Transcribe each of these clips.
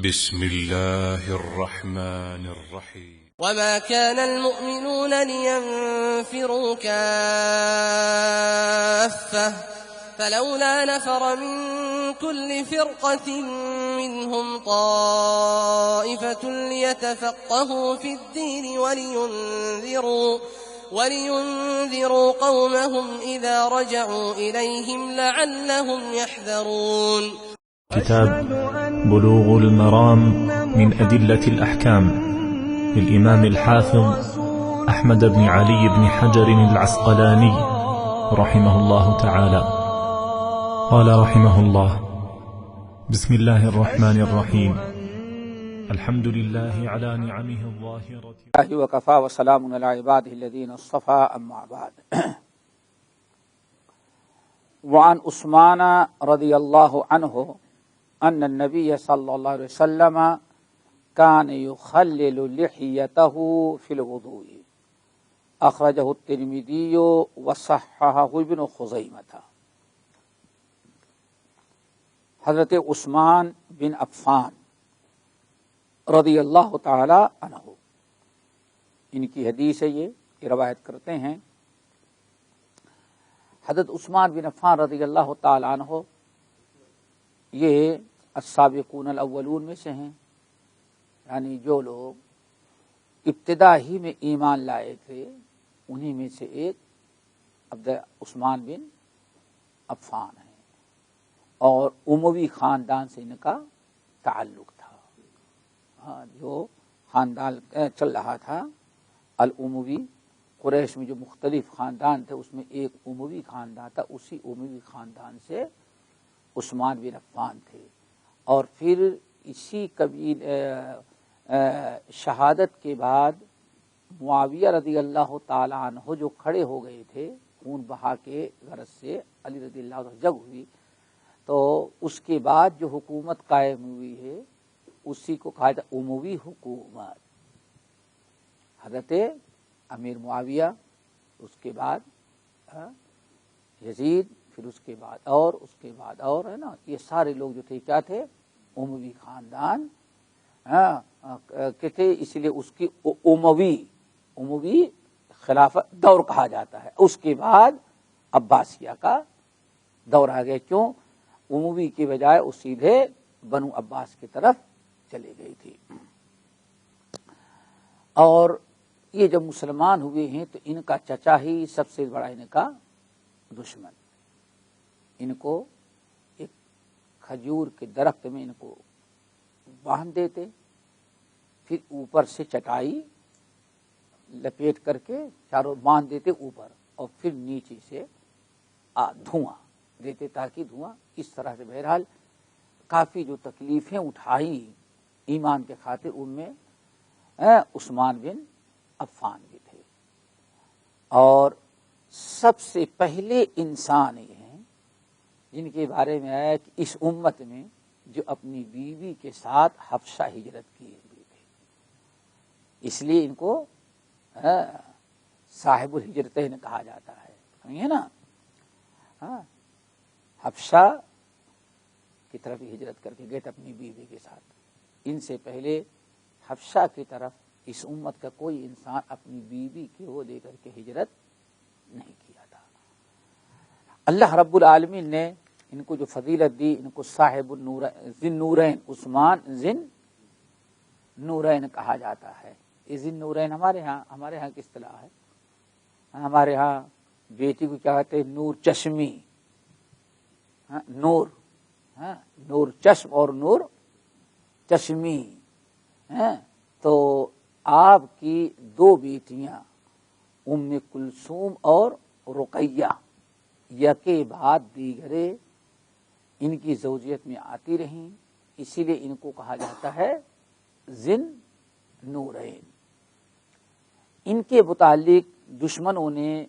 بسم الله الرحمن الرحيم. وما كان المؤمنون لينفروا كافة فلولا نفر من كل فرقة منهم طائفة ليتفقهوا في الدين ولينذروا قومهم إذا رجعوا إليهم لعلهم يحذرون. كتاب بلوغ المرام من أدلة الأحكام للإمام الحافظ أحمد بن علي بن حجر العسقلاني رحمه الله تعالى. قال رحمه الله: بسم الله الرحمن الرحيم. الحمد لله على نعمه الظاهرة وكفى وسلام على عباده الذين اصطفى أما بعد. وعن عثمان رضي الله عنه أن النبي صلى الله عليه وسلم كان يخلل لحيته في الوضوء. أخرجه الترمذي وصححه ابن خزیمہ. حضرت عثمان بن عفان رضی اللہ تعالی عنہ، ان کی حدیث ہے، یہ روایت کرتے ہیں حضرت عثمان بن عفان رضی اللہ تعالی عنہ، یہ السابقون الاولون میں سے ہیں، یعنی جو لوگ ابتدا ہی میں ایمان لائے تھے انہی میں سے ایک عبد عثمان بن عفان ہیں، اور اموی خاندان سے ان کا تعلق تھا. جو خاندان چل رہا تھا الاموی، قریش میں جو مختلف خاندان تھے اس میں ایک اموی خاندان تھا، اسی اموی خاندان سے عثمان بن عفان تھے. اور پھر اسی قبیل شہادت کے بعد معاویہ رضی اللہ تعالی عنہ جو کھڑے ہو گئے تھے خون بہا کے غرض سے، علی رضی اللہ عنہ جنگ ہوئی، تو اس کے بعد جو حکومت قائم ہوئی ہے اسی کو کہا جاتا اموی حکومت. حضرت امیر معاویہ، اس کے بعد یزید، پھر اس کے بعد اور ہے نا، یہ سارے لوگ جو تھے کیا تھے؟ اموی خاندان کے تھے، اس لیے اس کی اموی خلافت دور کہا جاتا ہے. اس کے بعد عباسیہ کا دور آ گیا. کیوں؟ اموی کی بجائے وہ سیدھے بنو عباس کی طرف چلی گئی تھی. اور یہ جب مسلمان ہوئے ہیں تو ان کا چچا ہی سب سے بڑا ان کا دشمن. ان کو ایک کھجور کے درخت میں ان کو باندھ دیتے، پھر اوپر سے چٹائی لپیٹ کر کے چاروں باندھ دیتے اوپر، اور پھر نیچے سے دھواں دیتے تاکہ دھواں اس طرح سے. بہرحال کافی جو تکلیفیں اٹھائی ایمان کے خاطر، ان میں عثمان بن عفان بھی تھے. اور سب سے پہلے انسان یہ ہیں جن کے بارے میں ہے کہ اس امت میں جو اپنی بیوی کے ساتھ حبشہ ہجرت کیے ہوئے تھے، اس لیے ان کو صاحب الہجرتین کہا جاتا ہے. سمجھے نا؟ حبشہ کی طرف ہجرت کر کے گئے تھے اپنی بیوی کے ساتھ. ان سے پہلے حبشہ کی طرف اس امت کا کوئی انسان اپنی بیوی کو لے کر کے ہجرت نہیں کیا تھا. اللہ رب العالمین نے ان کو جو فضیلت دی، ان کو صاحب ذی النورین، عثمان ذی النورین کہا جاتا ہے. یہ ذی النورین ہمارے ہاں کی اصطلاح ہے. ہمارے ہاں بیٹی کو کیا کہتے ہیں؟ نور چشمی. نور چشم اور نور چشمی. تو آپ کی دو بیٹیاں ام کلثوم اور رقیہ یکے بعد دیگرے ان کی زوجیت میں آتی رہیں، اسی لیے ان کو کہا جاتا ہے ذی النورین. ان کے متعلق دشمنوں نے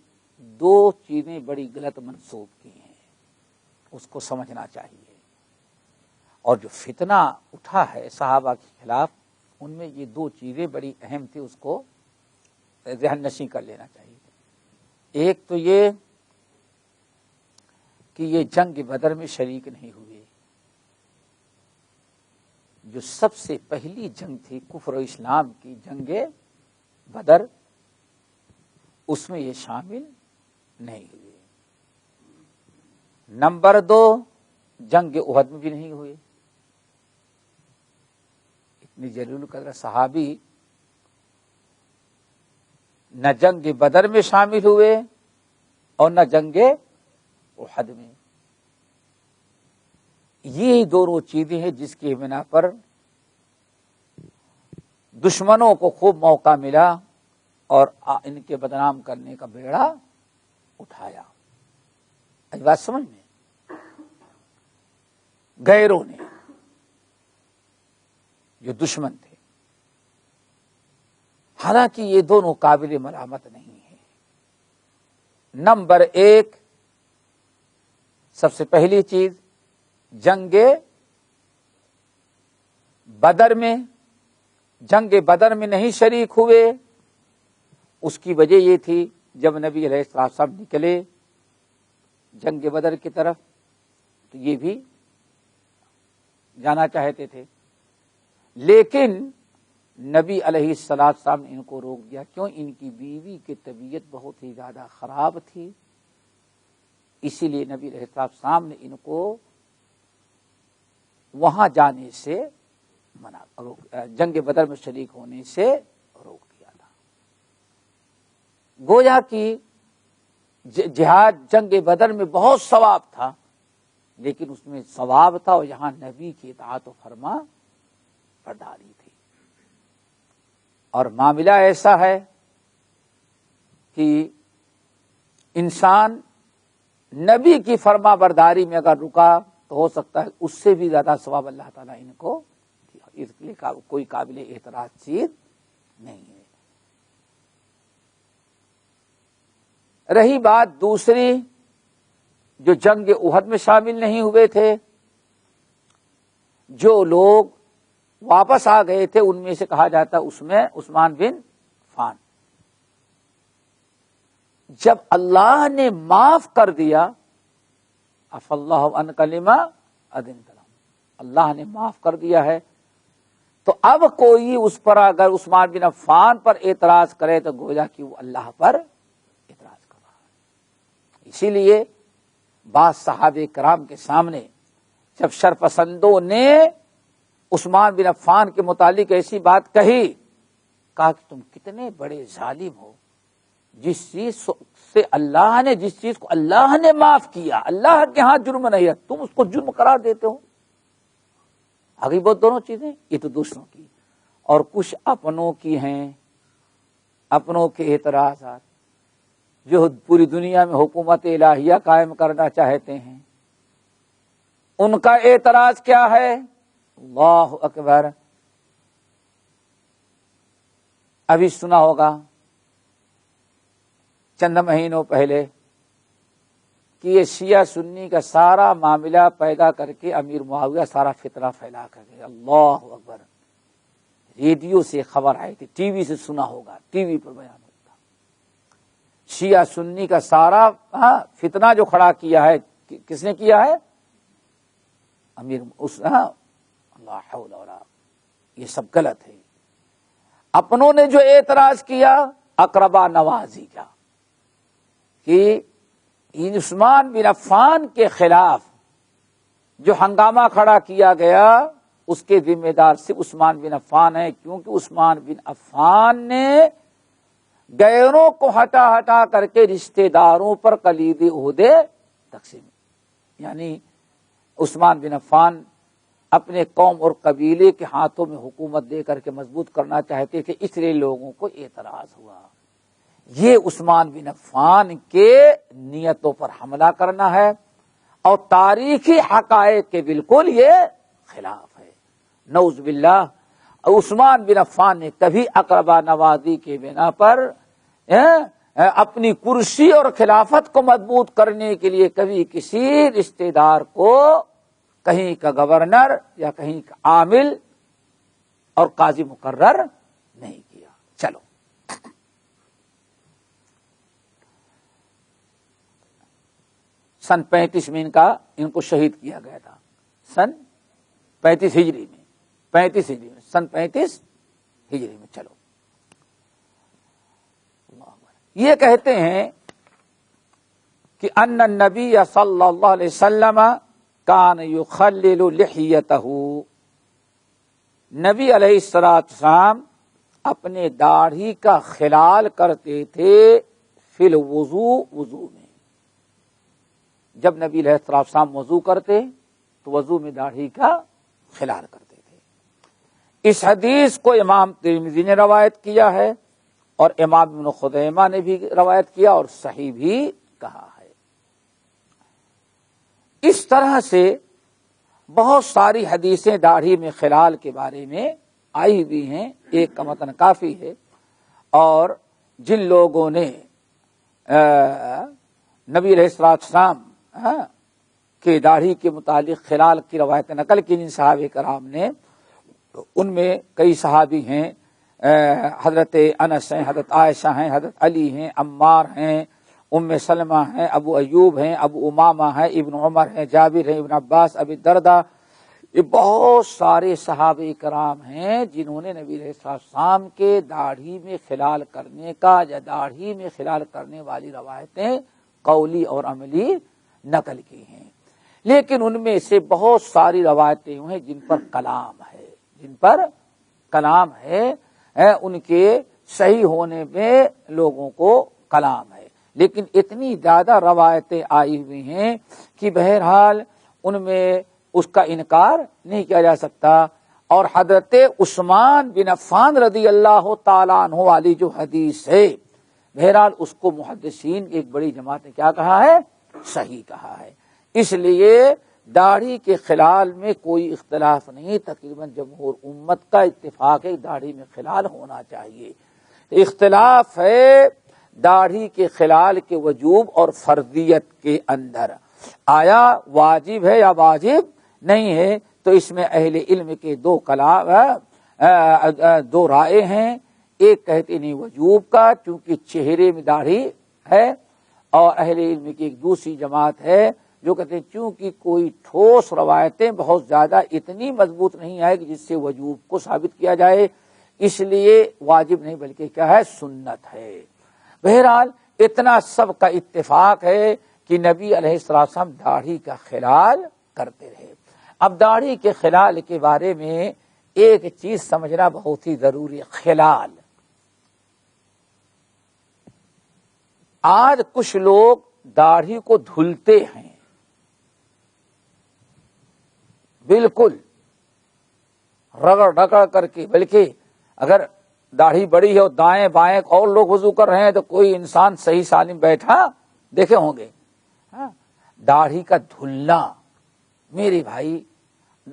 دو چیزیں بڑی غلط منسوب کی ہیں، اس کو سمجھنا چاہیے. اور جو فتنہ اٹھا ہے صحابہ کے خلاف، ان میں یہ دو چیزیں بڑی اہم تھی، اس کو ذہن نشیں کر لینا چاہیے. ایک تو یہ کہ یہ جنگ بدر میں شریک نہیں ہوئے، جو سب سے پہلی جنگ تھی کفر و اسلام کی، جنگ بدر، اس میں یہ شامل نہیں ہوئے۔ نمبر 2، جنگ احد میں بھی نہیں ہوئے۔ اتنی جلیل القدر صحابی نہ جنگ بدر میں شامل ہوئے اور نہ جنگ احد میں۔ یہ دونوں چیزیں ہیں جس کی بنا پر دشمنوں کو خوب موقع ملا اور ان کے بدنام کرنے کا بیڑا اٹھایا۔ آج بات سمجھ میں؟ غیروں نے، جو دشمن تھے، حالانکہ یہ دونوں قابل ملامت نہیں ہیں۔ نمبر 1، سب سے پہلی چیز، جنگ بدر میں نہیں شریک ہوئے۔ اس کی وجہ یہ تھی، جب نبی علیہ السلام نکلے جنگ بدر کی طرف تو یہ بھی جانا چاہتے تھے، لیکن نبی علیہ السلام نے ان کو روک دیا۔ کیوں؟ ان کی بیوی کی طبیعت بہت ہی زیادہ خراب تھی، اسی لیے نبی علیہ السلام نے ان کو وہاں جانے سے جنگ بدر میں شریک ہونے سے روک دیا تھا۔ گویا کہ جہاد جنگ بدر میں بہت ثواب تھا، لیکن اس میں ثواب تھا اور یہاں نبی کی اطاعت و فرما برداری تھی۔ اور معاملہ ایسا ہے کہ انسان نبی کی فرما برداری میں اگر رکا تو ہو سکتا ہے اس سے بھی زیادہ ثواب اللہ تعالیٰ ان کو دیا۔ اس لیے کوئی قابل اعتراض چیز نہیں ہے۔ رہی بات دوسری، جو جنگ احد میں شامل نہیں ہوئے تھے، جو لوگ واپس آ گئے تھے، ان میں سے کہا جاتا اس میں عثمان بن عفان۔ جب اللہ نے معاف کر دیا، عفا اللہ عنک لما اذنت لهم، اللہ نے معاف کر دیا ہے، تو اب کوئی اس پر اگر عثمان بن عفان پر اعتراض کرے تو گویا کہ وہ اللہ پر اعتراض کر رہا ہے۔ اسی لیے بعض صحابہ کرام کے سامنے جب شرپسندوں نے عثمان بن عفان کے متعلق ایسی بات کہی، کہا کہ تم کتنے بڑے ظالم ہو، جس چیز سے اللہ نے، جس چیز کو اللہ نے معاف کیا، اللہ کے ہاں جرم نہیں ہے، تم اس کو جرم قرار دیتے ہو۔ آگے بہت دونوں چیزیں، یہ تو دوسروں کی، اور کچھ اپنوں کی ہیں، اپنوں کے اعتراضات، جو پوری دنیا میں حکومت الہیہ قائم کرنا چاہتے ہیں۔ ان کا اعتراض کیا ہے؟ اللہ اکبر! ابھی سنا ہوگا چند مہینوں پہلے کہ یہ شیعہ سنی کا سارا معاملہ پیدا کر کے امیر معاویہ سارا فتنہ پھیلا کر گئے۔ اللہ اکبر! ریڈیو سے خبر آئی تھی، ٹی وی سے سنا ہوگا، ٹی وی پر بیان ہوتا۔ شیعہ سنی کا سارا فتنہ جو کھڑا کیا ہے، کس نے کیا ہے؟ امیر اللہ حول ولا، یہ سب غلط ہے۔ اپنوں نے جو اعتراض کیا اقربا نوازی کا، کہ عثمان بن عفان کے خلاف جو ہنگامہ کھڑا کیا گیا اس کے ذمہ دار صرف عثمان بن عفان ہے، کیونکہ عثمان بن عفان نے غیروں کو ہٹا کر کے رشتہ داروں پر کلیدی عہدے تقسیم، یعنی عثمان بن عفان اپنے قوم اور قبیلے کے ہاتھوں میں حکومت دے کر کے مضبوط کرنا چاہتے تھے، اس لیے لوگوں کو اعتراض ہوا۔ یہ عثمان بن عفان کے نیتوں پر حملہ کرنا ہے اور تاریخی حقائق کے بالکل یہ خلاف ہے۔ نعوذ باللہ، عثمان بن عفان نے کبھی اقربا نوازی کے بنا پر اپنی کرسی اور خلافت کو مضبوط کرنے کے لیے کبھی کسی رشتہ دار کو کہیں کا گورنر یا کہیں کا عامل اور قاضی مقرر نہیں کیا۔ چلو، سن 35 میں ان کو شہید کیا گیا تھا، سن 35 ہجری میں، 35 ہجری میں، سن 35 ہجری میں. چلو یہ کہتے ہیں کہ ان النبی صلی اللہ علیہ وسلم کان یخلل لحیتہ، نبی علیہ السلام اپنے داڑھی کا خلال کرتے تھے فی الوضو، وضو میں. جب نبی علیہ السلام وضو کرتے تو وضو میں داڑھی کا خلال کرتے تھے. اس حدیث کو امام ترمذی نے روایت کیا ہے اور امام ابن خزیمہ نے بھی روایت کیا اور صحیح بھی کہا ہے. اس طرح سے بہت ساری حدیثیں داڑھی میں خلال کے بارے میں آئی ہوئی ہیں. ایک کا متن کافی ہے، اور جن لوگوں نے نبی علیہ السلام کہ داڑھی کے متعلق خلال کی روایت نقل کی جن صحابہ کرام نے، ان میں کئی صحابی ہیں، حضرت انس ہیں، حضرت عائشہ ہیں، حضرت علی ہیں، عمار ہیں، ام سلمہ ہیں، ابو ایوب ہیں، ابو امامہ ہیں، ابن عمر ہیں، جابر ہیں، ابن عباس، ابی الدرداء. یہ بہت سارے صحابہ کرام ہیں جنہوں نے نبی علیہ السلام کے داڑھی میں خلال کرنے کا یا داڑھی میں خلال کرنے والی روایتیں قولی اور عملی نقل کی ہیں. لیکن ان میں سے بہت ساری روایتیں ہیں جن پر کلام ہے، ان کے صحیح ہونے میں لوگوں کو کلام ہے. لیکن اتنی زیادہ روایتیں آئی ہوئی ہیں کہ بہرحال ان میں اس کا انکار نہیں کیا جا سکتا. اور حضرت عثمان بن عفان رضی اللہ تعالیٰ عنہ والی جو حدیث ہے، بہرحال اس کو محدثین کی ایک بڑی جماعت نے کیا کہا ہے؟ صحیح کہا ہے. اس لیے داڑھی کے خلال میں کوئی اختلاف نہیں، تقریباً جمہور امت کا اتفاق ہے داڑھی میں خلال ہونا چاہیے. اختلاف ہے داڑھی کے خلال کے وجوب اور فرضیت کے اندر، آیا واجب ہے یا واجب نہیں ہے. تو اس میں اہل علم کے دو رائے ہیں. ایک کہتے نہیں وجوب کا چونکہ چہرے میں داڑھی ہے، اور اہل علم کی ایک دوسری جماعت ہے جو کہتے ہیں چونکہ کوئی ٹھوس روایتیں بہت زیادہ اتنی مضبوط نہیں آئے کہ جس سے وجوب کو ثابت کیا جائے، اس لیے واجب نہیں بلکہ کیا ہے؟ سنت ہے. بہرحال اتنا سب کا اتفاق ہے کہ نبی علیہ السلام داڑھی کا خلال کرتے رہے. اب داڑھی کے خلال کے بارے میں ایک چیز سمجھنا بہت ہی ضروری ہے. خلال، آج کچھ لوگ داڑھی کو دھلتے ہیں، بالکل رگڑ رگڑ کر کے، بلکہ اگر داڑھی بڑی ہے اور دائیں بائیں اور لوگ وضو کر رہے ہیں تو کوئی انسان صحیح سالم بیٹھا دیکھے ہوں گے. داڑھی کا دھلنا میرے بھائی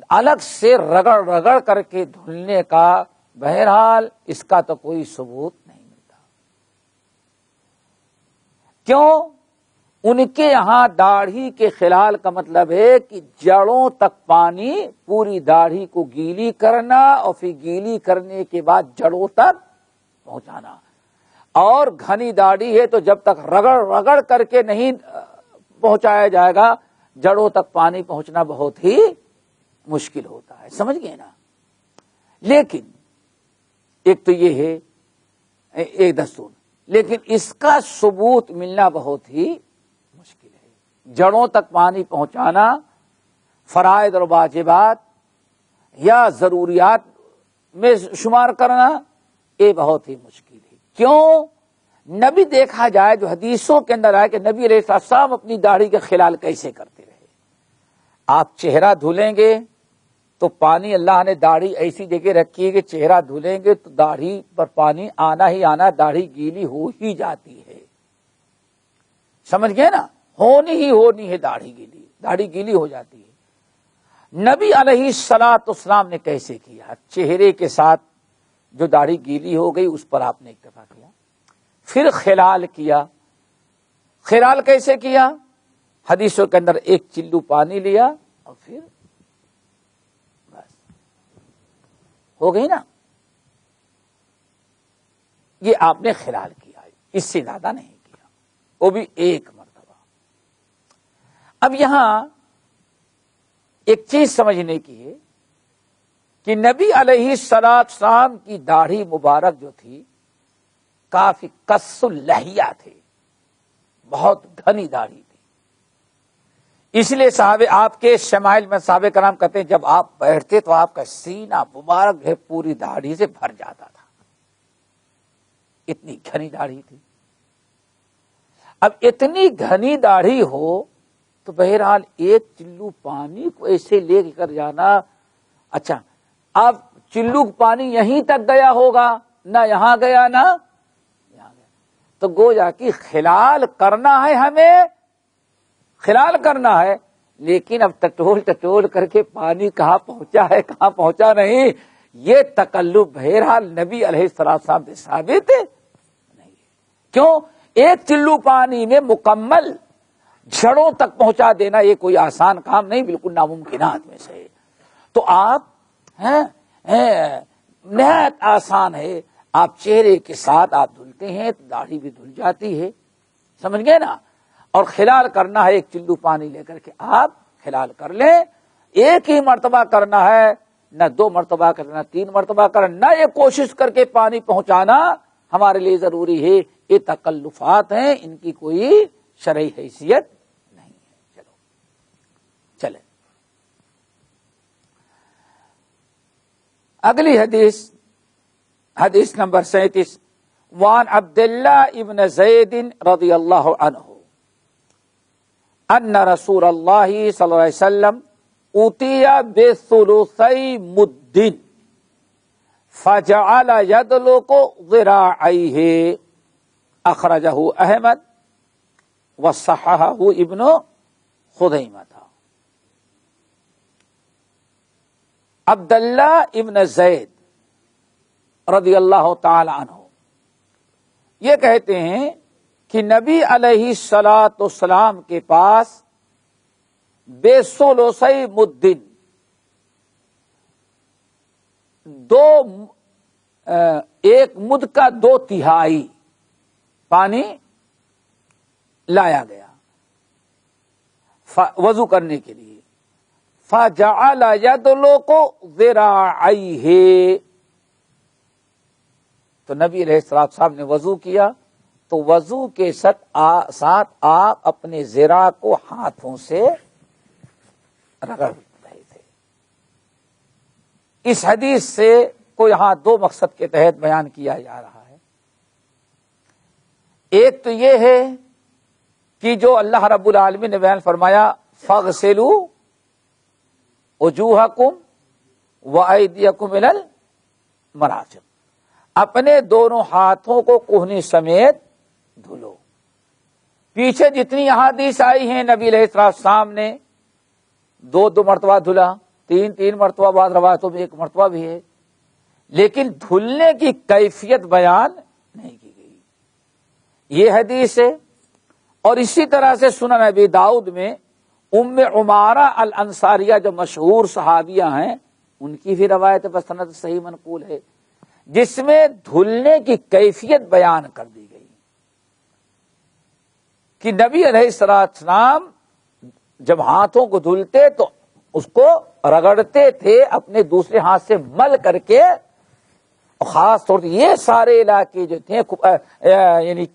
الگ سے رگڑ رگڑ کر کے دھلنے کا، بہرحال اس کا تو کوئی ثبوت نہیں ملتا. کیوں؟ ان کے یہاں داڑھی کے خلال کا مطلب ہے کہ جڑوں تک پانی پوری داڑھی کو گیلی کرنا اور پھر گیلی کرنے کے بعد جڑوں تک پہنچانا. اور گھنی داڑھی ہے تو جب تک رگڑ رگڑ کر کے نہیں پہنچایا جائے گا جڑوں تک پانی پہنچنا بہت ہی مشکل ہوتا ہے. سمجھ گئے نا؟ لیکن ایک تو یہ ہے ایک دستور، لیکن اس کا ثبوت ملنا بہت ہی مشکل ہے. جڑوں تک پانی پہنچانا فرائض اور واجبات یا ضروریات میں شمار کرنا یہ بہت ہی مشکل ہے. کیوں؟ نبی دیکھا جائے جو حدیثوں کے اندر آئے کہ نبی علیہ السلام اپنی داڑھی کا خلال کیسے کرتے رہے. آپ چہرہ دھلیں گے تو پانی اللہ نے داڑھی ایسی جگہ رکھی ہے کہ چہرہ دھلیں گے تو داڑھی پر پانی آنا ہی آنا، داڑھی گیلی ہو ہی جاتی ہے. سمجھ گئے نا؟ ہونی ہے داڑھی گیلی ہو جاتی ہے. نبی علیہ السلام نے کیسے کیا؟ چہرے کے ساتھ جو داڑھی گیلی ہو گئی اس پر آپ نے اکتفا کیا، پھر خلال کیا. خلال کیسے کیا؟ حدیثوں کے اندر ایک چلو پانی لیا اور پھر بس ہو گئی نا. یہ آپ نے خلال کیا، اس سے زیادہ نہیں کیا، وہ بھی ایک مرتبہ. اب یہاں ایک چیز سمجھنے کی ہے کہ نبی علیہ السلام کی داڑھی مبارک جو تھی کافی قص اللحیہ تھے، بہت گھنی داڑھی تھی۔ اس لیے آپ کے شمائل میں صحابہ کرام کہتے ہیں جب آپ بیٹھتے تو آپ کا سینہ مبارک جو ہے پوری داڑھی سے بھر جاتا تھا، اتنی گھنی داڑھی تھی۔ اب اتنی گھنی داڑھی ہو تو بہرحال ایک چلو پانی کو ایسے لے کر جانا، اچھا اب چلو پانی یہیں تک گیا ہوگا، نہ یہاں گیا نہ یہاں گیا، تو گویا کہ خلال کرنا ہے، ہمیں خلال کرنا ہے، لیکن اب ٹٹول کر کے پانی کہاں پہنچا ہے کہاں پہنچا نہیں، یہ تکلف بہرحال نبی علیہ السلام سے ثابت نہیں ہے۔ کیوں؟ ایک چلو پانی میں مکمل جڑوں تک پہنچا دینا یہ کوئی آسان کام نہیں، بالکل ناممکنات میں سے۔ تو آپ نہایت آسان ہے، آپ چہرے کے ساتھ آپ دھلتے ہیں تو داڑھی بھی دھل جاتی ہے، سمجھ گئے نا؟ اور خلال کرنا ہے، ایک چلو پانی لے کر کے آپ خلال کر لیں، ایک ہی مرتبہ کرنا ہے، نہ 2 مرتبہ کرنا، 3 مرتبہ کرنا، نہ یہ کوشش کر کے پانی پہنچانا ہمارے لیے ضروری ہے۔ یہ تکلفات ہیں، ان کی کوئی شرعی حیثیت نہیں ہے۔ چلیں اگلی حدیث نمبر 37، وان عبداللہ ابن زید رضی اللہ عنہ ان رسول اللہ صلی اللہ علیہ وسلم اوتی بثلثی مد فجعل یدلق ذراعیہ، اخرجہ احمد وصححہ ابن خزیمہ۔ عبداللہ ابن زید رضی اللہ تعالی عنہ یہ کہتے ہیں کہ نبی علیہ السلام کے پاس بثلثی مد، ایک مد کا 2/3 پانی لایا گیا وضو کرنے کے لیے۔ فجعل یدلق ذراعیہ، تو نبی علیہ السلام نے وضو کیا تو وضو کے ساتھ آپ اپنے ذرا کو ہاتھوں سے رگڑ رہے تھے۔ اس حدیث سے کو یہاں 2 مقصد کے تحت بیان کیا جا رہا ہے۔ ایک تو یہ ہے کہ جو اللہ رب العالمین نے بیان فرمایا فاغسلوا وجوہکم وایدیکم الی المرافق، اپنے دونوں ہاتھوں کو کوہنی سمیت دھلو۔ پیچھے جتنی احادیث آئی ہیں نبی علیہ السلام نے 2 مرتبہ دھلا، 3 مرتبہ، بعض روایتوں میں 1 مرتبہ بھی ہے، لیکن دھلنے کی کیفیت بیان نہیں کی گئی۔ یہ حدیث ہے۔ اور اسی طرح سے سنن ابی داؤد میں ام عمارہ الانصاریہ جو مشہور صحابیہ ہیں ان کی بھی روایت بسند صحیح منقول ہے، جس میں دھلنے کی کیفیت بیان کر دی گئی کہ نبی علیہ السلام جب ہاتھوں کو دھلتے تو اس کو رگڑتے تھے اپنے دوسرے ہاتھ سے مل کر کے، خاص طور سے یہ سارے علاقے جو تھے یعنی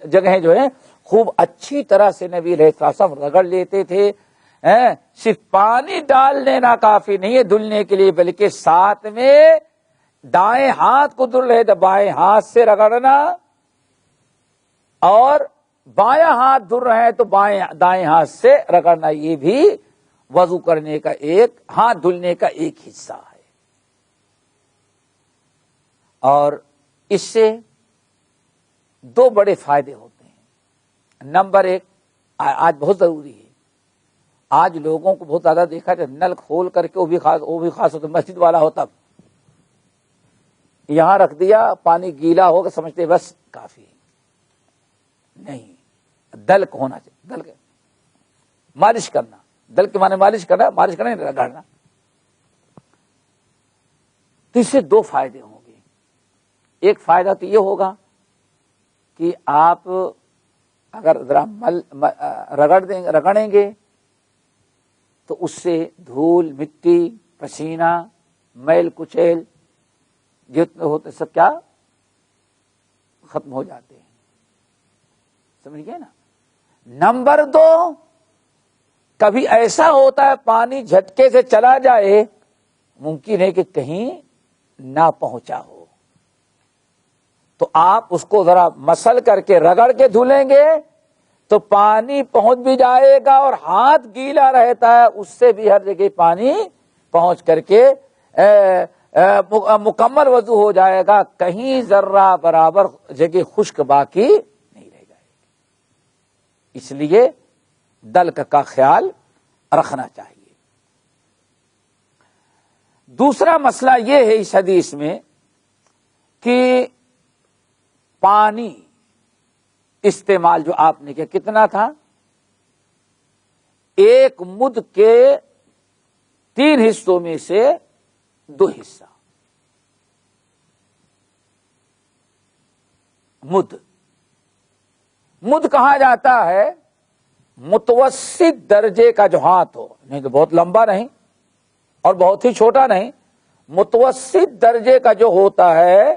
جگہیں جو ہیں خوب اچھی طرح سے نبی علیہ السلام رگڑ لیتے تھے۔ صرف پانی ڈال دینا کافی نہیں ہے دھلنے کے لیے، بلکہ ساتھ میں دائیں ہاتھ کو دھل رہے تو بائیں ہاتھ سے رگڑنا، اور بایاں ہاتھ دھل رہے ہیں تو دائیں ہاتھ سے رگڑنا، یہ بھی وضو کرنے کا ہاتھ دھلنے کا ایک حصہ ہے۔ اور اس سے 2 بڑے فائدے ہوتے ہیں۔ نمبر 1، آج بہت ضروری ہے، آج لوگوں کو بہت زیادہ دیکھا جائے نل کھول کر کے، وہ بھی خاص ہوتا مسجد والا ہوتا، یہاں رکھ دیا، پانی گیلا ہوگا سمجھتے بس کافی نہیں، دلک ہونا چاہیے، دلک مالش کرنا، دلک کے معنی مالش کرنا نہیں رگڑنا۔ تو اس سے 2 فائدے ہوں گے۔ ایک فائدہ تو یہ ہوگا کہ آپ اگر ذرا رگڑیں گے تو اس سے دھول، مٹی، پسینہ میل کچیل جتنے ہوتے سب کیا ختم ہو جاتے ہیں. سمجھ گئے نا. نمبر 2، کبھی ایسا ہوتا ہے پانی جھٹکے سے چلا جائے، ممکن ہے کہ کہیں نہ پہنچا ہو، تو آپ اس کو ذرا مسل کر کے رگڑ کے دھلیں گے تو پانی پہنچ بھی جائے گا، اور ہاتھ گیلا رہتا ہے اس سے بھی ہر جگہ پانی پہنچ کر کے مکمل وضو ہو جائے گا. کہیں ذرہ برابر جگہ خشک باقی نہیں رہ جائے گی. اس لیے دلک کا خیال رکھنا چاہیے. دوسرا مسئلہ یہ ہے اس حدیث میں کہ پانی استعمال جو آپ نے کیا کتنا تھا؟ 1 مد کے 3 حصوں میں سے 2 حصہ. مد کہا جاتا ہے متوسط درجے کا جو ہاتھ ہو، نہیں تو بہت لمبا نہیں اور بہت ہی چھوٹا نہیں، متوسط درجے کا جو ہوتا ہے.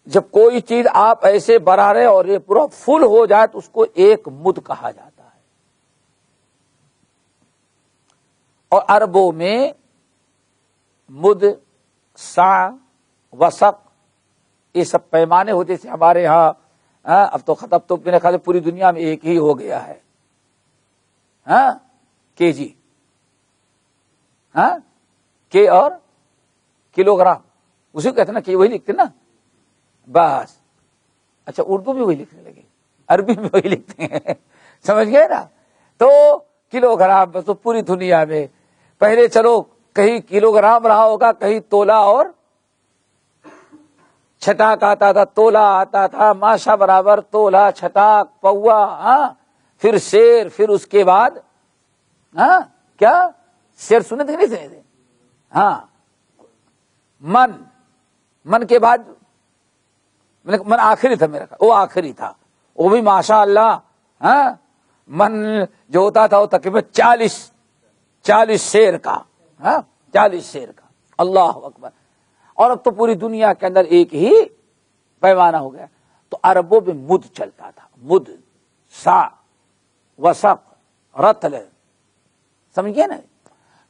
جب کوئی چیز آپ ایسے بڑھا رہے اور یہ پورا فل ہو جائے تو اس کو 1 مد کہا جاتا ہے. اور عربوں میں مد، سع، وسق یہ سب پیمانے ہوتے تھے. ہمارے ہاں اب تو ختم، تو میرے خیال پوری دنیا میں ایک ہی ہو گیا ہے، کے جی، کے اور کلو گرام اسی کو کہتے نا، کہ وہی لکھتے نا بس. اچھا اردو بھی وہی لکھنے لگے، عربی میں وہی لکھتے ہیں. سمجھ گئے نا. تو کلو گرام بس. تو پوری دنیا میں پہلے چلو کہیں کلو گرام رہا ہوگا، کہیں تولا اور چھٹاک آتا تھا، تولا آتا تھا، ماشا برابر، تولا، چھٹاک، پوا، پھر شیر، پھر اس کے بعد کیا شیر سنے تھے نہیں سنے تھے؟ من کے بعد من آخری تھا میرا، وہ آخری تھا، وہ بھی ماشاء اللہ من جو ہوتا تھا وہ تقریباً 40 شیر کا، 40 شیر کا. اللہ اکبر. اور اب تو پوری دنیا کے اندر ایک ہی پیمانہ ہو گیا. تو عربوں میں مد چلتا تھا، مد، سا، وسق، رتل. سمجھ گئے نا.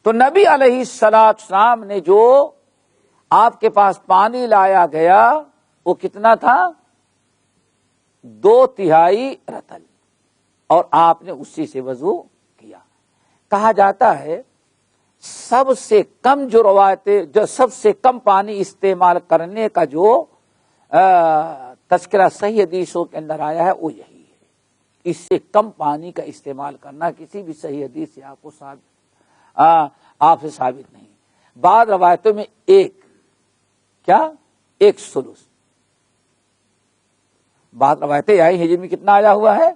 تو نبی علیہ السلام نے جو آپ کے پاس پانی لایا گیا وہ کتنا تھا؟ 2/3 رتل، اور آپ نے اسی سے وضو کیا. کہا جاتا ہے سب سے کم جو روایتیں، جو سب سے کم پانی استعمال کرنے کا جو تذکرہ صحیح حدیثوں کے اندر آیا ہے وہ یہی ہے. اس سے کم پانی کا استعمال کرنا کسی بھی صحیح حدیث سے آپ سے ثابت نہیں. بعض روایتوں میں ایک ثلث، بعض روایتیں آئی ہیں جن میں کتنا آیا ہوا ہے؟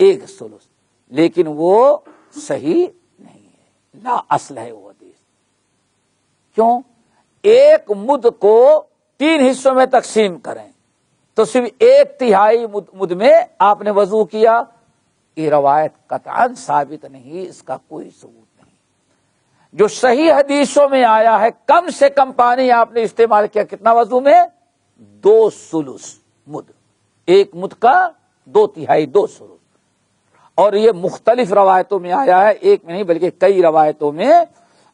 1 ثلث، لیکن وہ صحیح نہیں ہے، لا اصل ہے وہ حدیث. کیوں؟ 1 مد کو 3 حصوں میں تقسیم کریں تو صرف 1/3 مد میں آپ نے وضو کیا. یہ روایت قطعاً ثابت نہیں، اس کا کوئی ثبوت نہیں. جو صحیح حدیثوں میں آیا ہے کم سے کم پانی آپ نے استعمال کیا کتنا وضو میں؟ 2 ثلث مد. 1 مد کا 2/3، 2 ثلث. اور یہ مختلف روایتوں میں آیا ہے، ایک میں نہیں بلکہ کئی روایتوں میں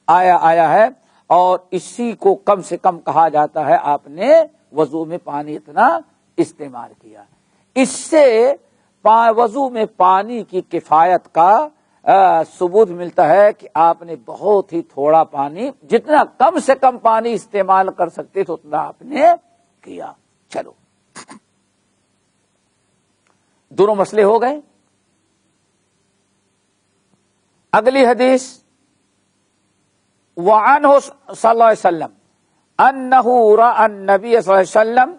آیا ہے. اور اسی کو کم سے کم کہا جاتا ہے آپ نے وضو میں پانی اتنا استعمال کیا. اس سے وضو میں پانی کی کفایت کا ثبوت ملتا ہے کہ آپ نے بہت ہی تھوڑا پانی، جتنا کم سے کم پانی استعمال کر سکتے تھے اتنا آپ نے کیا. چلو دونوں مسئلے ہو گئے. اگلی حدیث، وعنہ صلی اللہ علیہ وسلم انہ رأى النبی صلی اللہ علیہ وسلم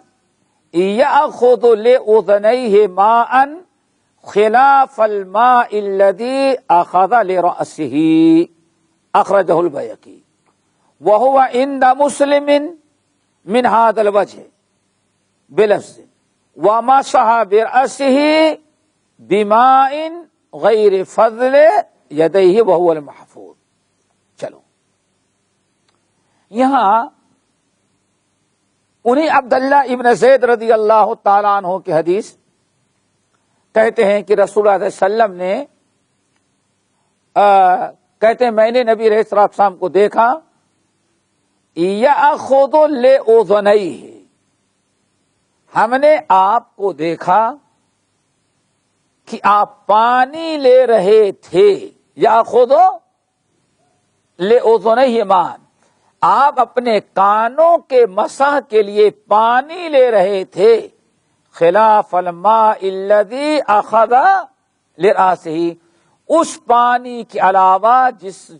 یأخذ لأذنیہ ماء خلاف الماء الذي اخذ لرأسه، اخرجہ البیہقی، وهو عند مسلم من هذا الوجه بلفظ ومسح برأسه بماء غیر فضل یدیہ وهو المحفوظ. چلو یہاں انہیں عبداللہ ابن زید رضی اللہ تعالیٰ عنہ کی حدیث کہتے ہیں کہ رسول اللہ صلی اللہ علیہ وسلم نے کہتے ہیں میں نے نبی علیہ السلام کو دیکھا یأخذ لأذنیہ، ہم نے آپ کو دیکھا کہ آپ پانی لے رہے تھے. یأخذ لأذنیہ مان، آپ اپنے کانوں کے مسح کے لیے پانی لے رہے تھے. خلاف الماء الذی اخذ لرأسہ، اس پانی کے علاوہ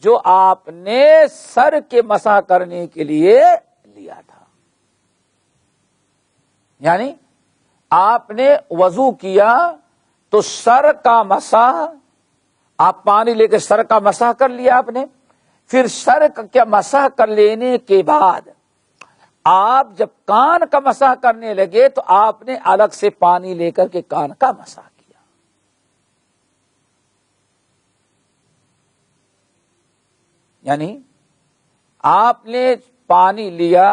جو آپ نے سر کے مسح کرنے کے لیے لیا تھا. یعنی آپ نے وضو کیا تو سر کا مسح، آپ پانی لے کے سر کا مسح کر لیا آپ نے. پھر سر کا مسح کر لینے کے بعد آپ جب کان کا مسح کرنے لگے تو آپ نے الگ سے پانی لے کر کے کان کا مسح کیا. یعنی آپ نے پانی لیا،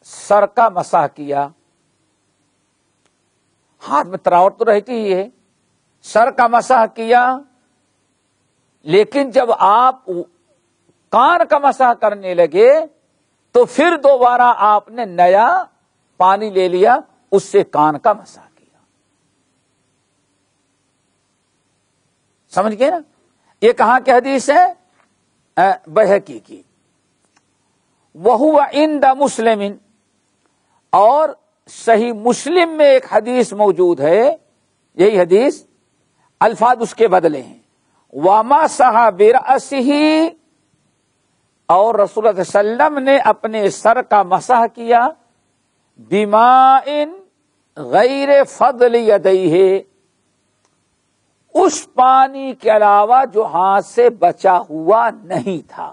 سر کا مسح کیا، ہاتھ میں تراوٹ تو رہتی ہی ہے، سر کا مسح کیا، لیکن جب آپ کان کا مسح کرنے لگے تو پھر دوبارہ آپ نے نیا پانی لے لیا، اس سے کان کا مسح کیا. سمجھ گئے نا؟ یہ کہاں کی حدیث ہے؟ بہقی کی. وَهُوَ عِندَ مُسْلِمٍ، اور صحیح مسلم میں ایک حدیث موجود ہے، یہی حدیث الفاظ اس کے بدلے ہیں. وَمَسَحَ بِرَأْسِهِ، اور رسول اللہ صلی اللہ علیہ وسلم نے اپنے سر کا مسح کیا. بِمَاءٍ غَيْرِ فَضْلِ يَدَيْهِ، اس پانی کے علاوہ جو ہاتھ سے بچا ہوا نہیں تھا.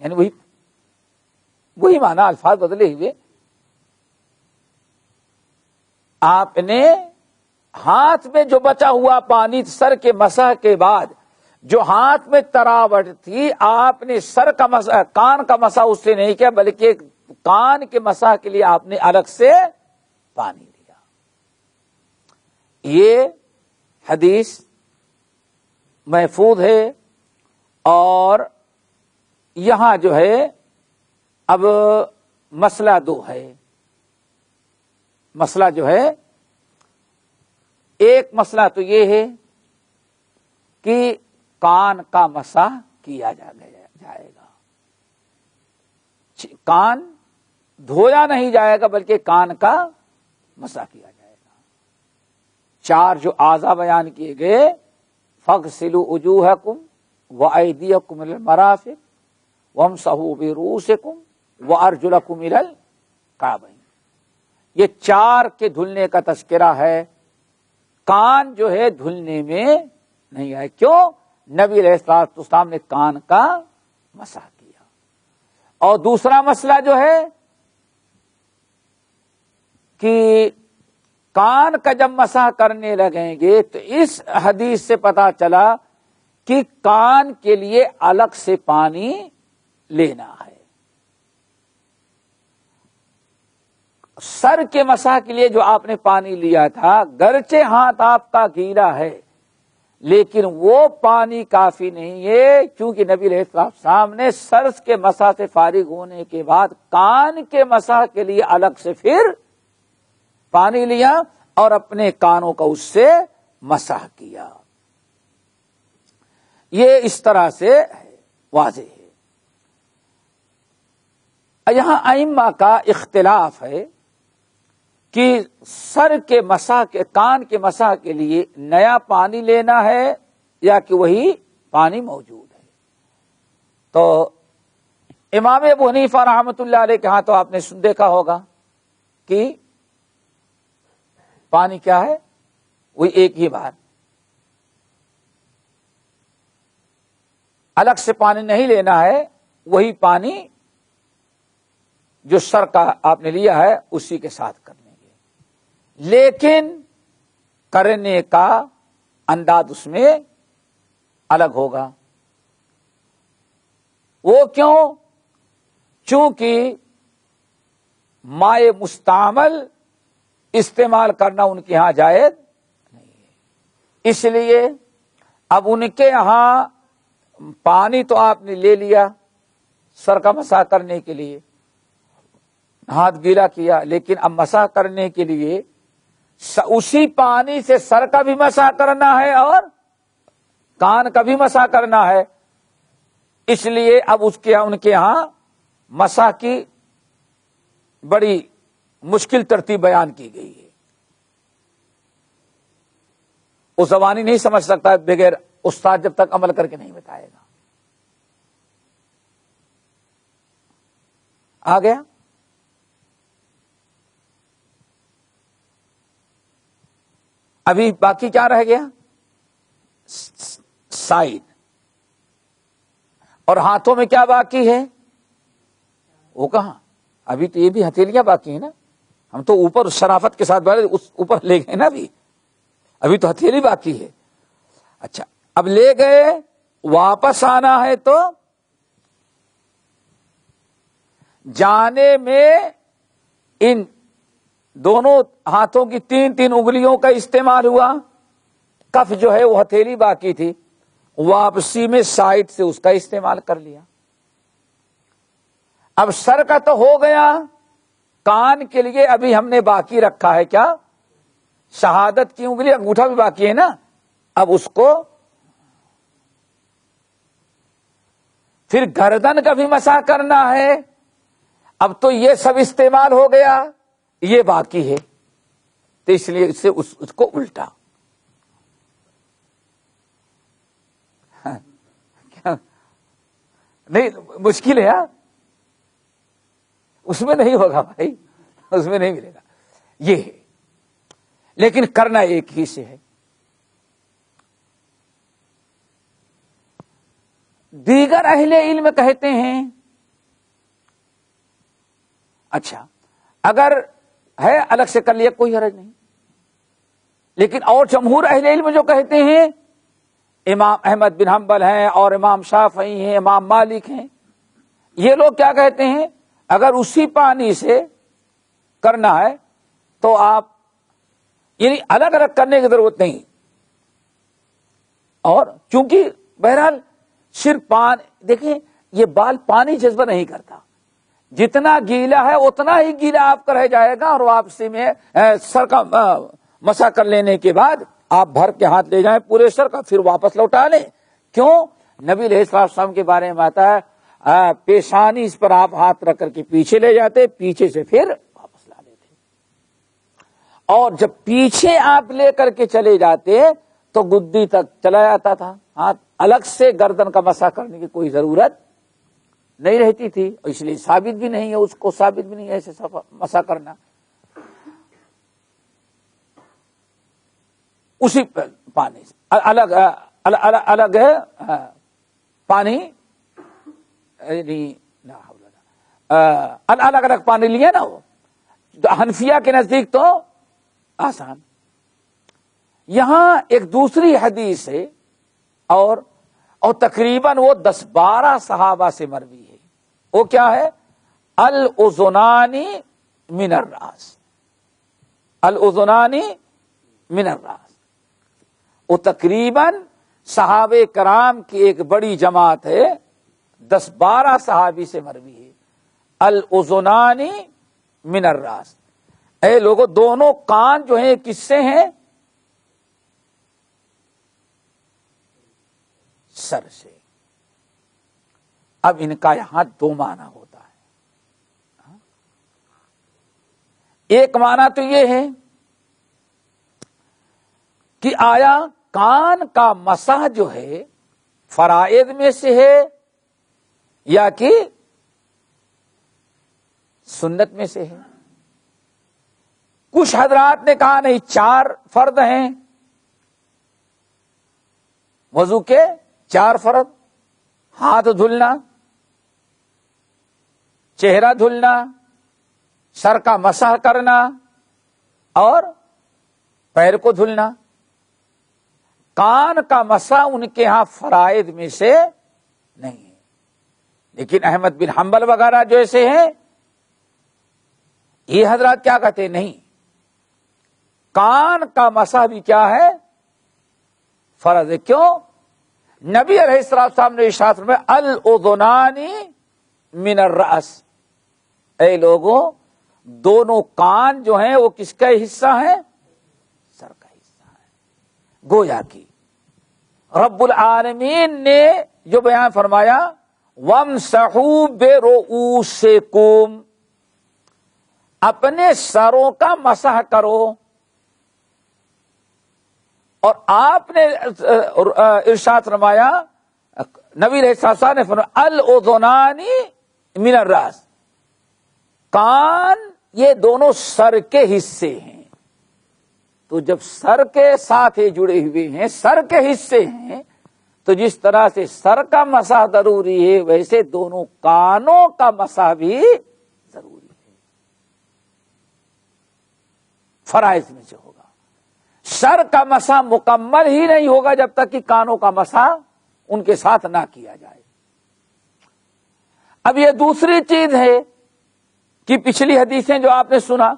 یعنی وہی معنی، الفاظ بدلے ہوئے. آپ نے ہاتھ میں جو بچا ہوا پانی سر کے مسح کے بعد، جو ہاتھ میں تراوٹ تھی، آپ نے سر کا مسح، کان کا مسح اس سے نہیں کیا، بلکہ کان کے مسح کے لیے آپ نے الگ سے پانی لیا. یہ حدیث محفوظ ہے. اور یہاں جو ہے اب مسئلہ دو ہے. مسئلہ جو ہے، ایک مسئلہ تو یہ ہے کہ کان کا مسح کیا جائے گا. کان دھویا نہیں جائے گا بلکہ کان کا مسح کیا جائے گا. چار جو اعضاء بیان کیے گئے، فاغسلوا وجوہکم وایدیکم الی المرافق وامسحوا برؤوسکم وارجلکم الی الکعبین، یہ چار کے دھلنے کا تذکرہ ہے. کان جو ہے دھلنے میں نہیں آئے. کیوں؟ نبی علیہ السلام نے کان کا مسح کیا. اور دوسرا مسئلہ جو ہے کہ کان کا جب مسح کرنے لگیں گے تو اس حدیث سے پتا چلا کہ کان کے لیے الگ سے پانی لینا ہے. سر کے مسح کے لیے جو آپ نے پانی لیا تھا، گرچہ ہاتھ آپ کا گیلا ہے لیکن وہ پانی کافی نہیں ہے، کیونکہ نبی علیہ السلام نے سر کے مسح سے فارغ ہونے کے بعد کان کے مسح کے لیے الگ سے پھر پانی لیا اور اپنے کانوں کا اس سے مسح کیا. یہ اس طرح سے واضح ہے. یہاں ائمہ کا اختلاف ہے کہ سر کے مسح کے، کان کے مسح کے لیے نیا پانی لینا ہے یا کہ وہی پانی موجود ہے. تو امام ابو حنیفہ رحمۃ اللہ علیہ کے ہاں تو آپ نے دیکھا ہوگا کہ پانی کیا ہے، وہی ایک ہی بار، الگ سے پانی نہیں لینا ہے، وہی پانی جو سر کا آپ نے لیا ہے اسی کے ساتھ کر لیں گے. لیکن کرنے کا انداز اس میں الگ ہوگا. وہ کیوں؟ چونکہ مائع مستعمل استعمال کرنا ان کے ہاں جائز نہیں ہے، اس لیے اب ان کے یہاں پانی تو آپ نے لے لیا سر کا مسح کرنے کے لیے، ہاتھ گیلا کیا، لیکن اب مسح کرنے کے لیے اسی پانی سے سر کا بھی مسح کرنا ہے اور کان کا بھی مسح کرنا ہے، اس لیے اب ان کے ہاں مسح کی بڑی مشکل ترتیب بیان کی گئی ہے۔ وہ زبانی نہیں سمجھ سکتا بغیر استاد جب تک عمل کر کے نہیں بتائے گا۔ آ گیا؟ ابھی باقی کیا رہ گیا؟ سائڈ۔ اور ہاتھوں میں کیا باقی ہے؟ وہ کہاں؟ ابھی تو یہ بھی ہتھیلیاں باقی ہیں نا، ہم تو اوپر شرافت کے ساتھ اوپر لے گئے نا، ابھی تو ہتھیلی باقی ہے۔ اچھا، اب لے گئے، واپس آنا ہے تو جانے میں ان دونوں ہاتھوں کی 3 انگلیوں کا استعمال ہوا، کف جو ہے وہ ہتھیلی باقی تھی، واپسی میں سائڈ سے اس کا استعمال کر لیا۔ اب سر کا تو ہو گیا، کان کے لیے ابھی ہم نے باقی رکھا ہے کیا؟ شہادت کی انگلی، انگوٹھا بھی باقی ہے نا، اب اس کو پھر گردن کا بھی مسح کرنا ہے۔ اب تو یہ سب استعمال ہو گیا، یہ باقی ہے، تو اس لیے اس سے اس کو الٹا نہیں، مشکل ہے، اس میں نہیں ہوگا بھائی، اس میں نہیں ملے گا، یہ ہے، لیکن کرنا ایک ہی سے ہے۔ دیگر اہل علم کہتے ہیں اچھا اگر ہے الگ سے کر لیا کوئی حرج نہیں، لیکن اور جمہور اہل علم جو کہتے ہیں، امام احمد بن حنبل ہیں اور امام شافعی ہیں، امام مالک ہیں، یہ لوگ کیا کہتے ہیں؟ اگر اسی پانی سے کرنا ہے تو آپ یعنی الگ الگ کرنے کی ضرورت نہیں، اور چونکہ بہرحال صرف پانی، دیکھیں یہ بال پانی جذبہ نہیں کرتا، جتنا گیلا ہے اتنا ہی گیلا آپ کا رہ جائے گا، اور واپسی میں سر کا مسح کر لینے کے بعد آپ بھر کے ہاتھ لے جائیں پورے سر کا، پھر واپس لوٹا لیں۔ کیوں؟ نبی علیہ السلام کے بارے میں آتا ہے پیشانی اس پر آپ ہاتھ رکھ کر کے پیچھے لے جاتے، پیچھے سے پھر واپس لا لیتے، اور جب پیچھے آپ لے کر کے چلے جاتے تو گدی تک چلا جاتا تھا ہاتھ، الگ سے گردن کا مسح کرنے کی کوئی ضرورت نہیں رہتی تھی، اس لیے ثابت بھی نہیں ہے، اس کو ثابت بھی نہیں ہے ایسے مسح کرنا۔ اسی پانی سے الگ الگ پانی الگ الگ پانی لیا نا، وہ حنفیہ کے نزدیک تو آسان۔ یہاں ایک دوسری حدیث ہے اور تقریباً وہ 10-12 صحابہ سے مروی ہے، وہ کیا ہے؟ الاذنانی من الراس، الاذنانی من الراس، وہ تقریباً صحابہ کرام کی ایک بڑی جماعت ہے، 10-12 صحابی سے مروی ہے، الاذنانی من الراس، اے لوگوں دونوں کان جو ہیں کس سے ہیں؟ سر سے۔ اب ان کا یہاں 2 معنی ہوتا ہے، ایک معنی تو یہ ہے کہ آیا کان کا مسح جو ہے فرائض میں سے ہے یا کہ سنت میں سے ہے؟ کچھ حضرات نے کہا نہیں، 4 فرض ہیں وضو کے، 4 فرض، ہاتھ دھلنا، چہرہ دھلنا، سر کا مسح کرنا اور پیر کو دھلنا۔ کان کا مسح ان کے ہاں فرائض میں سے نہیں ہے، لیکن احمد بن حنبل وغیرہ جو ایسے ہیں یہ حضرات کیا کہتے ہیں؟ نہیں، کان کا مسح بھی کیا ہے؟ فرض ہے۔ کیوں؟ نبی علیہ السلام نے ارشاد فرمایا الاذنان من الراس، اے لوگوں دونوں کان جو ہیں وہ کس کا حصہ ہے؟ سر کا حصہ ہے۔ گویا کہ رب العالمین نے جو بیان فرمایا وَامْسَحُوا بِرُؤُوسِكُمْ، اپنے سروں کا مسح کرو، اور آپ نے ارشاد فرمایا، نبی علیہ السلام نے فرمایا الاذنان من الراس، کان یہ دونوں سر کے حصے ہیں۔ تو جب سر کے ساتھ یہ جڑے ہوئے ہیں، سر کے حصے ہیں، تو جس طرح سے سر کا مسح ضروری ہے ویسے دونوں کانوں کا مسح بھی ضروری ہے، فرائض میں سے ہوگا۔ سر کا مسح مکمل ہی نہیں ہوگا جب تک کہ کانوں کا مسح ان کے ساتھ نہ کیا جائے۔ اب یہ دوسری چیز ہے کہ پچھلی حدیثیں جو آپ نے سنا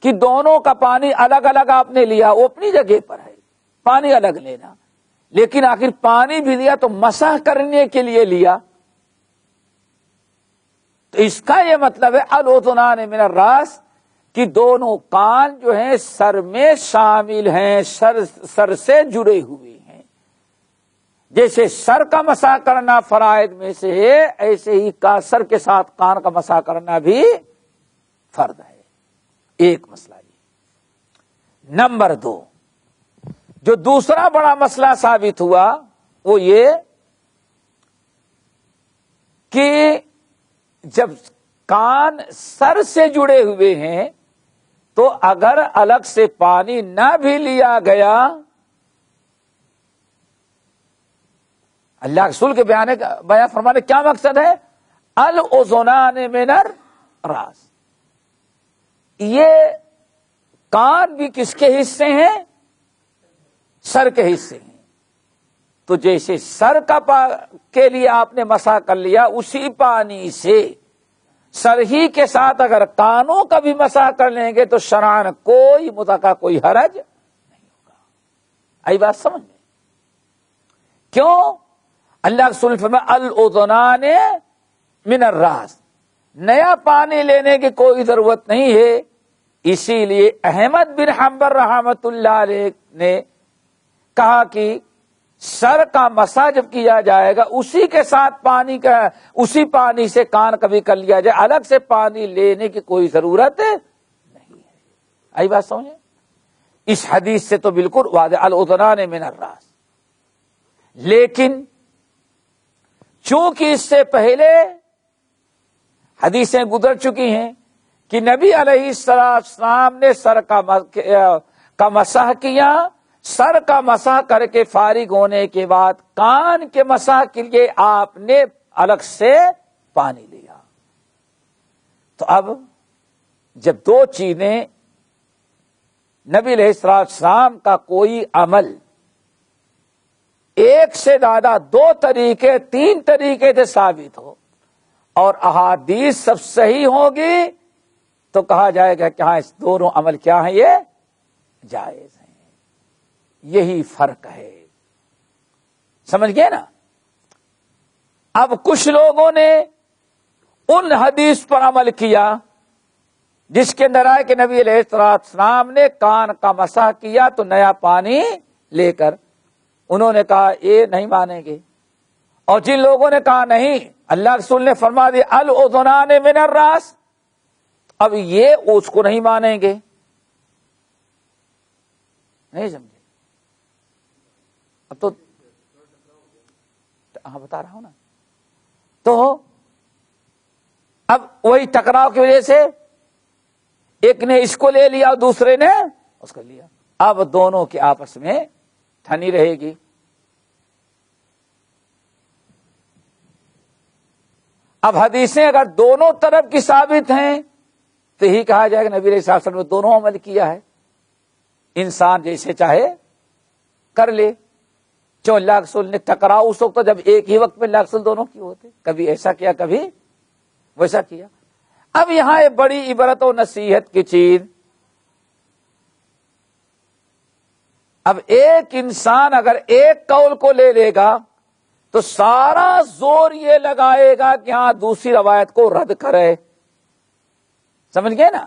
کہ دونوں کا پانی الگ الگ آپ نے لیا، وہ اپنی جگہ پر ہے، پانی الگ لینا، لیکن آخر پانی بھی لیا تو مسح کرنے کے لیے لیا، تو اس کا یہ مطلب ہے الاذنان من الراس کہ دونوں کان جو ہیں سر میں شامل ہیں، سر سے جڑے ہوئے ہیں۔ جیسے سر کا مسح کرنا فرائض میں سے ہے، ایسے ہی سر کے ساتھ کان کا مسح کرنا بھی فرض ہے۔ ایک مسئلہ یہ۔ نمبر 2، جو دوسرا بڑا مسئلہ ثابت ہوا وہ یہ کہ جب کان سر سے جڑے ہوئے ہیں تو اگر الگ سے پانی نہ بھی لیا گیا، اللہ کے رسول کے بیان فرمانے کیا مقصد ہے؟ الاذنان من الراس، یہ کان بھی کس کے حصے ہیں؟ سر کے حصے ہیں۔ تو جیسے سر کا کے لیے آپ نے مسح کر لیا، اسی پانی سے سر ہی کے ساتھ اگر کانوں کا بھی مسح کر لیں گے تو شرعاً کوئی متعلقہ کوئی حرج نہیں ہوگا۔ آئی بات سمجھ میں؟ کیوں؟ اللہ رسول فرمایا الاذنان من الراس، نیا پانی لینے کی کوئی ضرورت نہیں ہے۔ اسی لیے احمد بن حنبل رحمۃ اللہ علیہ نے کہا کہ سر کا مسح جب کیا جائے گا اسی کے ساتھ اسی پانی سے کان کبھی کر لیا جائے، الگ سے پانی لینے کی کوئی ضرورت نہیں ہے۔ آئی بات سمجھیں؟ اس حدیث سے تو بالکل واضح الاذنان من الراس۔ لیکن چونکہ اس سے پہلے حدیثیں گزر چکی ہیں کہ نبی علیہ السلام نے سر کا مسح کیا، سر کا مسح کر کے فارغ ہونے کے بعد کان کے مسح کے لیے آپ نے الگ سے پانی لیا۔ تو اب جب دو چیزیں نبی علیہ السلام کا کوئی عمل ایک سے زیادہ 2 طریقے 3 طریقے سے ثابت ہو اور احادیث سب صحیح ہوگی تو کہا جائے گا کہ ہاں اس دونوں عمل کیا ہیں؟ یہ جائز ہیں۔ یہی فرق ہے، سمجھ گئے نا؟ اب کچھ لوگوں نے ان حدیث پر عمل کیا جس کے اندر آئے کہ نبی علیہ السلام نے کان کا مسح کیا تو نیا پانی لے کر، انہوں نے کہا یہ نہیں مانیں گے، اور جن لوگوں نے کہا نہیں اللہ رسول نے فرما دیا الاذنان من الراس، اب یہ اس کو نہیں مانیں گے۔ نہیں سمجھے؟ اب تو ہاں بتا رہا ہوں نا، تو اب وہی ٹکراؤ کی وجہ سے ایک نے اس کو لے لیا اور دوسرے نے اس کو لیا، اب دونوں کے آپس میں ٹھنی رہے گی۔ اب حدیثیں اگر دونوں طرف کی ثابت ہیں تو ہی کہا جائے گا نبی علیہ السلام نے دونوں عمل کیا ہے، انسان جیسے چاہے کر لے۔ لکسل نے ٹکراؤ اس وقت جب ایک ہی وقت میں لکسل دونوں کی ہوتے، کبھی ایسا کیا کبھی ویسا کیا. اب یہاں ایک بڑی عبرت و نصیحت کی چیز، اب ایک انسان اگر ایک قول کو لے لے گا تو سارا زور یہ لگائے گا کہ ہاں دوسری روایت کو رد کرے، سمجھ گئے نا،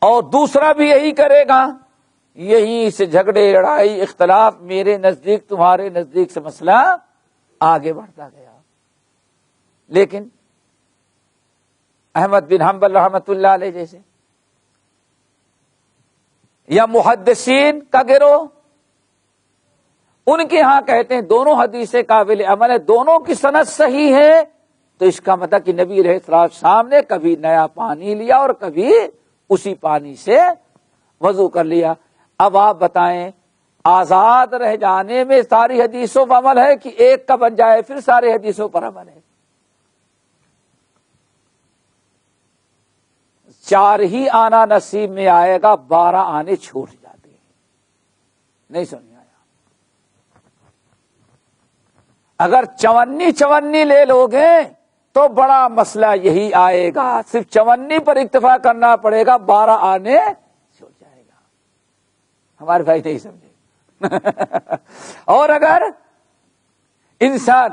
اور دوسرا بھی یہی کرے گا. یہی سے جھگڑے لڑائی اختلاف میرے نزدیک تمہارے نزدیک سے مسئلہ آگے بڑھتا گیا. لیکن احمد بن حنبل رحمت اللہ علیہ جیسے یا محدثین کا گروہ، ان کے ہاں کہتے ہیں دونوں حدیثیں قابل عمل ہے، دونوں کی سند صحیح ہے، تو اس کا مطلب کہ نبی علیہ السلام نے کبھی نیا پانی لیا اور کبھی اسی پانی سے وضو کر لیا. اب آپ بتائیں آزاد رہ جانے میں ساری حدیثوں پر عمل ہے کہ ایک کا بن جائے پھر سارے حدیثوں پر عمل ہے؟ 4 ہی آنا نصیب میں آئے گا، 12 آنے چھوٹ جاتے ہیں. نہیں سمجھ آیا؟ اگر 54 لے لو گے تو بڑا مسئلہ یہی آئے گا، صرف 54 پر اکتفا کرنا پڑے گا، 12 آنے چھوٹ جائے گا. ہمارے بھائی نہیں سمجھے. اور اگر انسان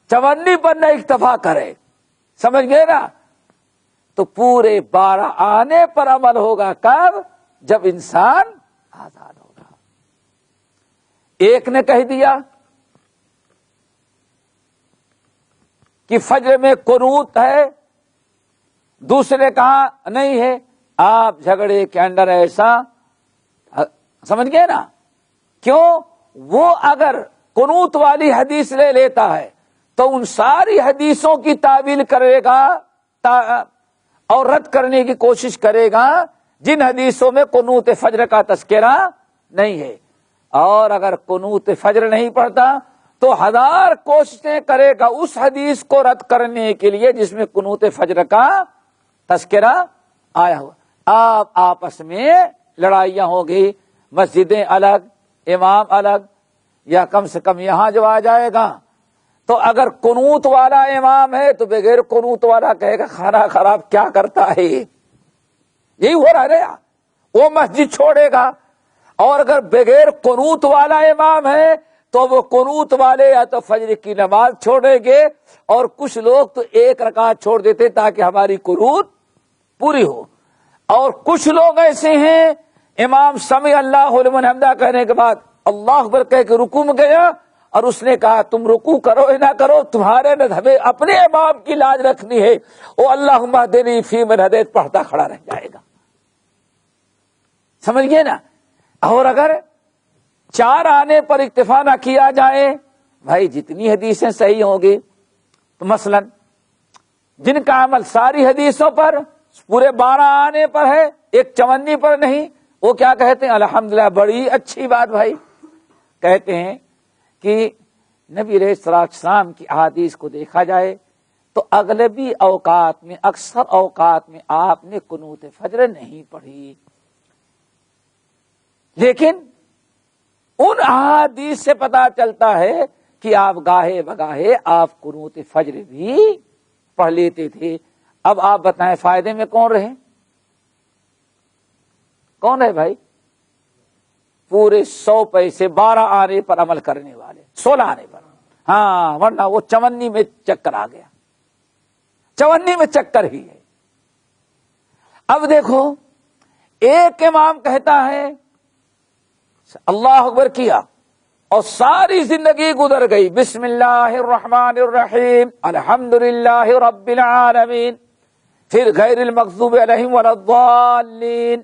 54 پر نہ اکتفا کرے، سمجھ گئے نا، تو پورے 12 آنے پر عمل ہوگا. کب؟ جب انسان آزاد ہوگا. ایک نے کہہ دیا کہ فجر میں قنوت ہے، دوسرے نے کہا نہیں ہے. آپ جھگڑے کے اندر ایسا، سمجھ گئے نا، کیوں؟ وہ اگر قنوت والی حدیث لے لیتا ہے تو ان ساری حدیثوں کی تعویل کرے گا اور رد کرنے کی کوشش کرے گا جن حدیثوں میں قنوت فجر کا تذکرہ نہیں ہے. اور اگر قنوت فجر نہیں پڑھتا تو 1000 کوششیں کرے گا اس حدیث کو رد کرنے کے لیے جس میں قنوت فجر کا تذکرہ آیا ہوا. آپ آپس میں لڑائیاں ہوگی، مسجدیں الگ، امام الگ، یا کم سے کم یہاں جو آ جائے گا تو اگر قنوت والا امام ہے تو بغیر قنوت والا کہے گا کھانا خراب کیا کرتا ہے. یہی ہو رہا ہے، وہ مسجد چھوڑے گا. اور اگر بغیر قنوت والا امام ہے تو وہ قنوت والے یا تو فجر کی نماز چھوڑیں گے، اور کچھ لوگ تو 1 رکعت چھوڑ دیتے تاکہ ہماری قنوت پوری ہو. اور کچھ لوگ ایسے ہیں امام سمع اللہ لمن حمدہ کہنے کے بعد اللہ اکبر کہہ کے رکوع میں گیا اور اس نے کہا تم رکوع کرو یا نہ کرو، تمہارے نہ ہمیں اپنے امام کی لاج رکھنی ہے، وہ اللہم اہدنی فیمن ہدیت پڑھتا کھڑا رہ جائے گا. سمجھ گئے نا. اور اگر 4 آنے پر اکتفا نہ کیا جائے، بھائی جتنی حدیثیں صحیح ہوں گی، تو مثلا جن کا عمل ساری حدیثوں پر پورے 12 آنے پر ہے، ایک 54 پر نہیں، وہ کیا کہتے ہیں؟ الحمدللہ، بڑی اچھی بات. بھائی کہتے ہیں کہ نبی علیہ السلام کی احادیث کو دیکھا جائے تو اغلبی اوقات میں، اکثر اوقات میں آپ نے قنوت فجر نہیں پڑھی، لیکن ان احادیث سے پتا چلتا ہے کہ آپ گاہے بگاہے آپ قنوت فجر بھی پڑھ لیتے تھے. اب آپ بتائیں فائدے میں کون رہے؟ کون ہے بھائی؟ پورے 100 پیسے 12 آنے پر عمل کرنے والے، 16 آنے پر. ہاں، ورنہ وہ 54 میں چکر آ گیا، 54 میں چکر ہی ہے. اب دیکھو، ایک امام کہتا ہے اللہ اکبر کیا اور ساری زندگی گزر گئی، بسم اللہ الرحمن الرحیم الحمدللہ رب العالمین، پھر غیر المغضوب علیہم ولا الضالین،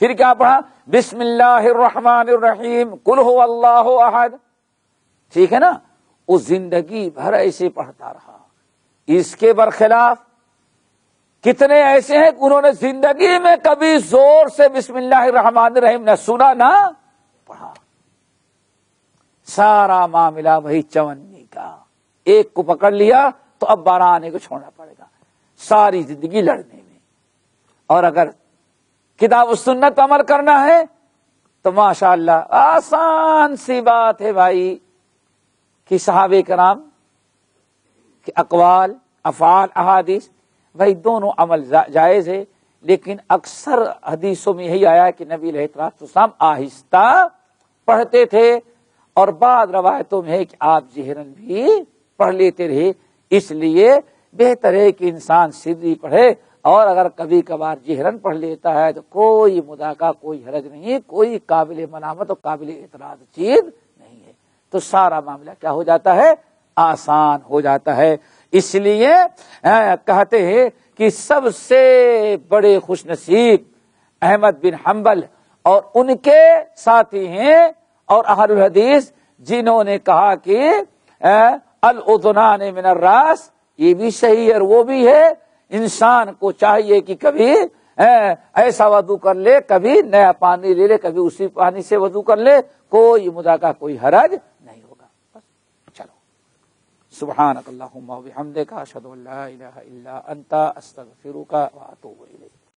پھر کیا پڑھا؟ بسم اللہ الرحمن الرحیم قل هو اللہ احد. ٹھیک ہے نا، وہ زندگی بھر ایسے پڑھتا رہا. اس کے برخلاف کتنے ایسے ہیں کہ انہوں نے زندگی میں کبھی زور سے بسم اللہ الرحمن الرحیم نہ سنا نہ پڑھا. سارا معاملہ وہی 54 کا، ایک کو پکڑ لیا تو اب 12 آنے کو چھوڑنا پڑے گا ساری زندگی لڑنے میں. اور اگر کتاب و سنت عمل کرنا ہے تو ماشاءاللہ آسان سی بات ہے بھائی. کہ صحابہ کرام کہ اقوال افعال احادیث بھائی دونوں عمل جائز ہے، لیکن اکثر حدیثوں میں یہی آیا کہ نبی علیہ السلام آہستہ پڑھتے تھے، اور بعض روایتوں میں ہے کہ آپ جہرن بھی پڑھ لیتے رہے۔ اس لیے بہتر ہے کہ انسان سری پڑھے، اور اگر کبھی کبھار جہرن پڑھ لیتا ہے تو کوئی مداقع، کوئی حرج نہیں، کوئی قابل ملامت اور قابل اعتراض چیز نہیں ہے، تو سارا معاملہ کیا ہو جاتا ہے؟ آسان ہو جاتا ہے۔ اس لیے کہتے ہیں کہ سب سے بڑے خوش نصیب احمد بن حنبل اور ان کے ساتھی ہیں اور اہل الحدیث، جنہوں نے کہا کہ الاذنان من الراس، یہ بھی صحیح ہے اور وہ بھی ہے۔ انسان کو چاہیے کہ کبھی ایسا وضو کر لے، کبھی نیا پانی لے لے، کبھی اسی پانی سے وضو کر لے، کوئی مداقع، کوئی حرج نہیں ہوگا۔ بس چلو، سبحانک اللہم و بحمدک، اشہد ان لا الہ الا انت، استغفرک و اتوب الیک۔